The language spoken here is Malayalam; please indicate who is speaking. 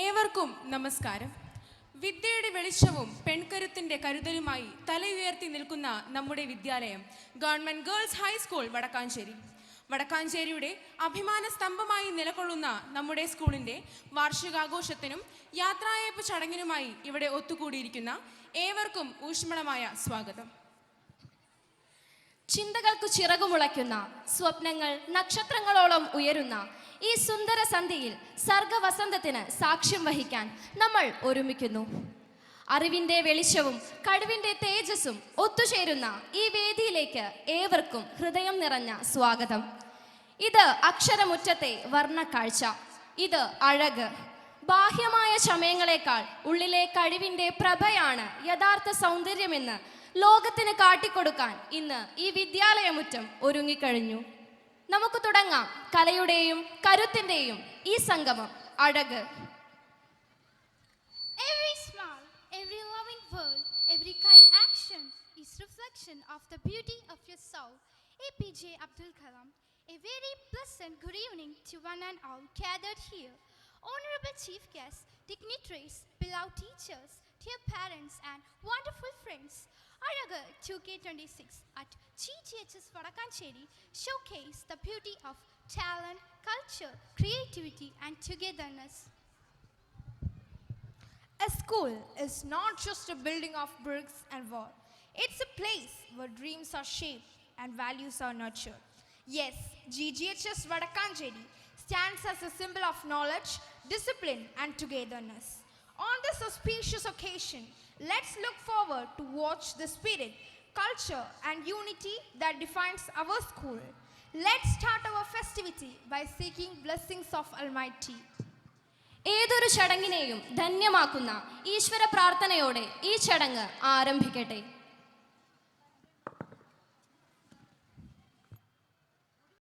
Speaker 1: ഏവർക്കും നമസ്കാരം. വിദ്യയുടെ വെളിച്ചവും പെൺകരുത്തിന്റെ കരുതലുമായി തലയുയർത്തി നിൽക്കുന്ന നമ്മുടെ വിദ്യാലയം ഗവൺമെന്റ് ഗേൾസ് ഹൈസ്കൂൾ വടക്കാഞ്ചേരി. വടക്കാഞ്ചേരിയുടെ അഭിമാന സ്തംഭമായി നിലകൊള്ളുന്ന നമ്മുടെ സ്കൂളിന്റെ വാർഷികാഘോഷത്തിനും യാത്രായയപ്പ് ചടങ്ങിനുമായി ഇവിടെ ഒത്തുകൂടിയിരിക്കുന്ന ഏവർക്കും ഊഷ്മളമായ സ്വാഗതം.
Speaker 2: ചിന്തകൾക്കു ചിറകുമുളയ്ക്കുന്ന, സ്വപ്നങ്ങൾ നക്ഷത്രങ്ങളോളം ഉയരുന്ന ഈ സുന്ദര സന്ധ്യയിൽ സർഗവസന്തത്തിന് സാക്ഷ്യം വഹിക്കാൻ നമ്മൾ ഒരുമിക്കുന്നു. അറിവിന്റെ വെളിച്ചവും കഴിവിന്റെ തേജസ്സും ഒത്തുചേരുന്ന ഈ വേദിയിലേക്ക് ഏവർക്കും ഹൃദയം നിറഞ്ഞ സ്വാഗതം. ഇത് അക്ഷരമുറ്റത്തെ വർണ്ണക്കാഴ്ച, ഇത് അഴക്. ബാഹ്യമായ ചമയങ്ങളെക്കാൾ ഉള്ളിലെ കഴിവിന്റെ പ്രഭയാണ് യഥാർത്ഥ സൗന്ദര്യമെന്ന് ലോകത്തിന് കാട്ടിക്കൊടുക്കാൻ ഇന്ന് ഈ വിദ്യാലയമുറ്റം ഒരുങ്ങിക്കഴിഞ്ഞു. നമുക്ക് തുടങ്ങാം കലയുടെയും കരുത്തിന്റെയും ഈ സംഗമം അഴക്.
Speaker 3: Every smile, every loving word, every kind action is reflection of the beauty of your soul. APJ Abdul Kalam. A very pleasant good evening to one and all gathered here. Honorable Chief Guests, dignitaries, beloved teachers, dear parents and wonderful friends. Araga 2K26 at GGHS Vadakancheri showcase the beauty of talent, culture, creativity and togetherness.
Speaker 4: A school is not just a building of bricks and walls. It's a place where dreams are shaped and values are nurtured. Yes, GGHS Vadakancheri stands as a symbol of knowledge, discipline and togetherness. On this auspicious occasion, let's look forward to watch the spirit, culture and unity that defines our school. Let's start our festivity by seeking blessings of Almighty.
Speaker 2: ഏതൊരു ചടങ്ങിനെയും ധന്യമാക്കുന്ന ഈശ്വര പ്രാർത്ഥനയോടെ ഈ ചടങ്ങ് ആരംഭിക്കട്ടെ.